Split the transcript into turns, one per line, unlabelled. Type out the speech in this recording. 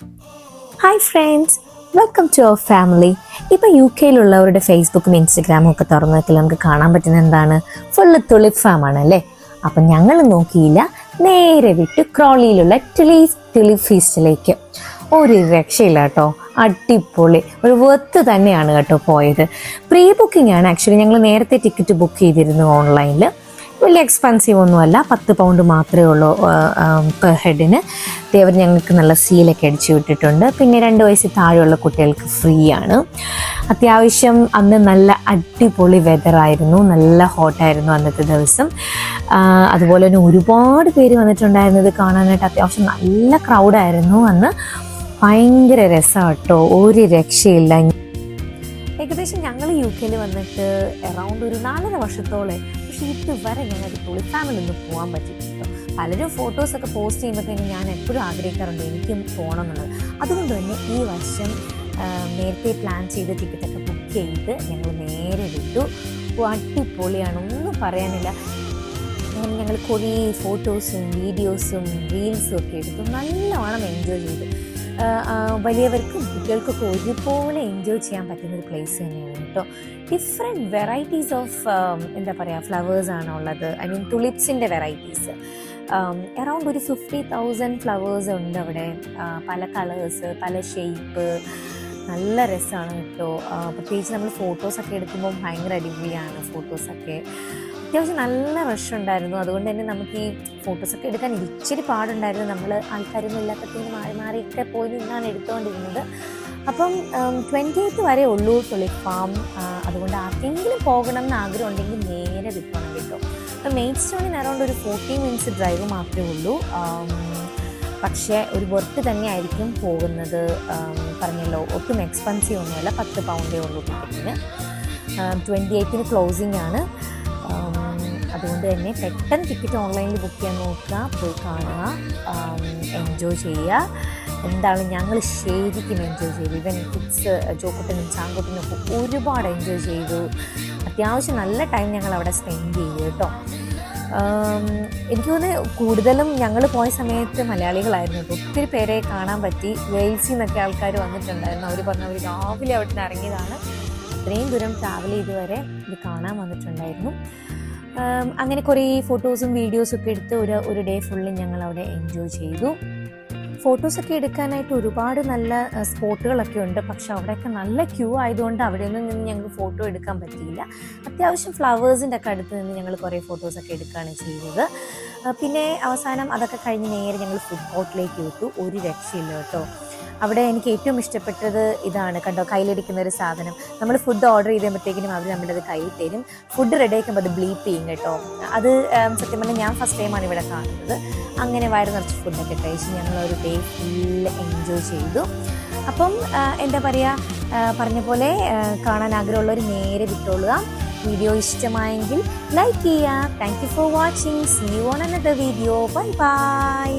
Hi friends, welcome to our family. ഇപ്പോൾ UK ഫേസ്ബുക്കും ഇൻസ്റ്റഗ്രാമും ഒക്കെ തുറന്നു നോക്കിയാൽ നമുക്ക് കാണാൻ പറ്റുന്ന എന്താണ്, ഫുള്ള് തുളിപ്പ് ഫാമാണ് അല്ലേ. അപ്പം ഞങ്ങൾ നോക്കിയില്ല, നേരെ വിട്ടു ക്രോളിയിലുള്ള ടുലിപ്പ് ഫീസ്റ്റിലേക്ക്. ഒരു രക്ഷയില്ല കേട്ടോ, അടിപൊളി, ഒരു വർത്ത് തന്നെയാണ് കേട്ടോ പോയത്. പ്രീ ബുക്കിംഗ് ആണ് ആക്ച്വലി. ഞങ്ങൾ നേരത്തെ ടിക്കറ്റ് ബുക്ക് ചെയ്തിരുന്നു ഓൺലൈനിൽ. വലിയ എക്സ്പെൻസീവ് ഒന്നുമല്ല, 10 പൗണ്ട് മാത്രമേ ഉള്ളൂ പെർ ഹെഡിന്. അവർ ഞങ്ങൾക്ക് നല്ല സീലൊക്കെ അടിച്ചു വിട്ടിട്ടുണ്ട്. പിന്നെ 2 വയസ്സിൽ താഴെയുള്ള കുട്ടികൾക്ക് ഫ്രീ ആണ്. അത്യാവശ്യം അന്ന് നല്ല അടിപൊളി വെതറായിരുന്നു, നല്ല ഹോട്ടായിരുന്നു അന്നത്തെ ദിവസം. അതുപോലെ തന്നെ ഒരുപാട് പേര് വന്നിട്ടുണ്ടായിരുന്നത് കാണാനായിട്ട്. അത്യാവശ്യം നല്ല ക്രൗഡായിരുന്നു അന്ന്. ഭയങ്കര രസമാണ് കേട്ടോ, ഒരു രക്ഷയില്ല. ഏകദേശം ഞങ്ങൾ UK വന്നിട്ട് അറൗണ്ട് ഒരു 4.5 വർഷത്തോളം. പക്ഷേ ഇതുവരെ ഞങ്ങൾക്ക് തുളി ഫാമിലൊന്നും പോകാൻ പറ്റിയിട്ടുണ്ട്. പലരും ഫോട്ടോസൊക്കെ പോസ്റ്റ് ചെയ്യുമ്പോഴത്തേനും ഞാൻ എപ്പോഴും ആഗ്രഹിക്കാറുണ്ട് എനിക്കും പോകണം എന്നുള്ളത്. അതുകൊണ്ട് തന്നെ ഈ വർഷം നേരത്തെ പ്ലാൻ ചെയ്ത് ടിക്കറ്റൊക്കെ ബുക്ക് ചെയ്ത് ഞങ്ങൾ നേരെ വിട്ടു. അടിപൊളിയാണ്, ഒന്നും പറയാനില്ല. അങ്ങനെ ഞങ്ങൾ കുറേ ഫോട്ടോസും വീഡിയോസും റീൽസും ഒക്കെ എടുത്തു നല്ലവണ്ണം എൻജോയ് ചെയ്തു. വലിയവർക്കും കുട്ടികൾക്കൊക്കെ ഒരുപോലെ എൻജോയ് ചെയ്യാൻ പറ്റുന്നൊരു പ്ലേസ് തന്നെയാണ് കേട്ടോ. ഡിഫറെൻറ്റ് വെറൈറ്റീസ് ഓഫ് എന്താ പറയുക ഫ്ലവേഴ്സാണ് ഉള്ളത്. ഐ മീൻ തുളിപ്സിൻ്റെ വെറൈറ്റീസ്. അറൗണ്ട് ഒരു 50,000 ഫ്ലവേഴ്സ് ഉണ്ട് അവിടെ. പല കളേഴ്സ്, പല ഷേപ്പ്, നല്ല രസമാണ് കേട്ടോ. പ്രത്യേകിച്ച് നമ്മൾ ഫോട്ടോസൊക്കെ എടുക്കുമ്പോൾ ഭയങ്കര അടിപൊളിയാണ് ഫോട്ടോസൊക്കെ. അത്യാവശ്യം നല്ല റഷ് ഉണ്ടായിരുന്നു. അതുകൊണ്ട് തന്നെ നമുക്ക് ഈ ഫോട്ടോസൊക്കെ എടുക്കാൻ ഇച്ചിരി പാടുണ്ടായിരുന്നു. നമ്മൾ ആൾക്കാരൊന്നും ഇല്ലാത്തതിന് മാറി മാറിയൊക്കെ പോയി നിന്നാണ് എടുത്തുകൊണ്ടിരുന്നത്. അപ്പം 28th വരെ ഉള്ളൂ തുളിപ്പ് ഫാം. അതുകൊണ്ട് ആർക്കെങ്കിലും പോകണം എന്ന് ആഗ്രഹം ഉണ്ടെങ്കിൽ നേരെ വിൽക്കണം കേട്ടോ. അപ്പം മെയിൻ സ്റ്റോണിന് അറൗണ്ട് ഒരു 40 മിനിറ്റ്സ് ഡ്രൈവ് മാത്രമേ ഉള്ളൂ. പക്ഷേ ഒരു വർത്ത് തന്നെയായിരിക്കും പോകുന്നത്. പറഞ്ഞല്ലോ, ഒട്ടും എക്സ്പെൻസീവ് ഒന്നുമല്ല, 10 പൗണ്ടേ ഉള്ളൂ ടിക്കറ്റിന്. 28th ക്ലോസിംഗ് ആണ്. അതുകൊണ്ട് തന്നെ പെട്ടെന്ന് ടിക്കറ്റ് ഓൺലൈനിൽ ബുക്ക് ചെയ്യാൻ നോക്കുക, പോയി കാണുക, എൻജോയ് ചെയ്യുക. എന്താണ്, ഞങ്ങൾ ശരിക്കും എൻജോയ് ചെയ്തു. ഇവൻ കിഡ്സ് ജോക്കുട്ടനും ചാങ്കുട്ടനും ഒക്കെ ഒരുപാട് എൻജോയ് ചെയ്തു. അത്യാവശ്യം നല്ല ടൈം ഞങ്ങൾ അവിടെ സ്പെൻഡ് ചെയ്തു കേട്ടോ. എനിക്ക് തോന്നുന്നു കൂടുതലും ഞങ്ങൾ പോയ സമയത്ത് മലയാളികളായിരുന്നു കേട്ടോ. ഒത്തിരി പേരെ കാണാൻ പറ്റി. വെയിൽസിൽ നിന്നൊക്കെ ആൾക്കാർ വന്നിട്ടുണ്ടായിരുന്നു. അവർ പറഞ്ഞു അവർ രാവിലെ അവിടെ നിന്ന് ഇറങ്ങിയതാണ്, അത്രയും ദൂരം ട്രാവൽ ചെയ്ത് വരെ ഇത് കാണാൻ വന്നിട്ടുണ്ടായിരുന്നു. അങ്ങനെ കുറേ ഫോട്ടോസും വീഡിയോസും ഒക്കെ എടുത്ത് ഒരു ഡേ ഫുള്ള് ഞങ്ങൾ അവിടെ എൻജോയ് ചെയ്തു. ഫോട്ടോസൊക്കെ എടുക്കാനായിട്ട് ഒരുപാട് നല്ല സ്പോട്ടുകളൊക്കെ ഉണ്ട്. പക്ഷെ അവിടെയൊക്കെ നല്ല ക്യൂ ആയതുകൊണ്ട് അവിടെയൊന്നും നിന്ന് ഞങ്ങൾക്ക് ഫോട്ടോ എടുക്കാൻ പറ്റിയില്ല. അത്യാവശ്യം ഫ്ലവേഴ്സിൻ്റെ ഒക്കെ അടുത്ത് നിന്ന് ഞങ്ങൾ കുറേ ഫോട്ടോസൊക്കെ എടുക്കുകയാണ് ചെയ്തത്. പിന്നെ അവസാനം അതൊക്കെ കഴിഞ്ഞ് നേരെ ഞങ്ങൾ ഫുഡ് കോർട്ടിലേക്ക് വിട്ടു. ഒരു രക്ഷയില്ല കേട്ടോ. അവിടെ എനിക്ക് ഏറ്റവും ഇഷ്ടപ്പെട്ടത് ഇതാണ് കണ്ടോ, കയ്യിലിരിക്കുന്ന ഒരു സാധനം. നമ്മൾ ഫുഡ് ഓർഡർ ചെയ്യുമ്പോഴത്തേക്കിനും അവർ നമ്മുടെ അത് കയ്യിൽ തരും. ഫുഡ് റെഡി ആക്കുമ്പോൾ അത് ബ്ലീപ്പ് ചെയ്യും കേട്ടോ. അത് സത്യം പറഞ്ഞാൽ ഞാൻ ഫസ്റ്റ് ടൈമാണ് ഇവിടെ കാണുന്നത്. അങ്ങനെ വയറ് നിറച്ച് ഫുഡൊക്കെ കഴിച്ച് ഞങ്ങളൊരു ഡേ ഫുള്ള് എൻജോയ് ചെയ്തു. അപ്പം എന്താ പറയുക, പറഞ്ഞ പോലെ കാണാൻ ആഗ്രഹമുള്ളവർ നേരെ വിട്ടോളുക. വീഡിയോ ഇഷ്ടമായെങ്കിൽ ലൈക്ക് ചെയ്യുക. Thank you for watching. See you on another video. Bye by.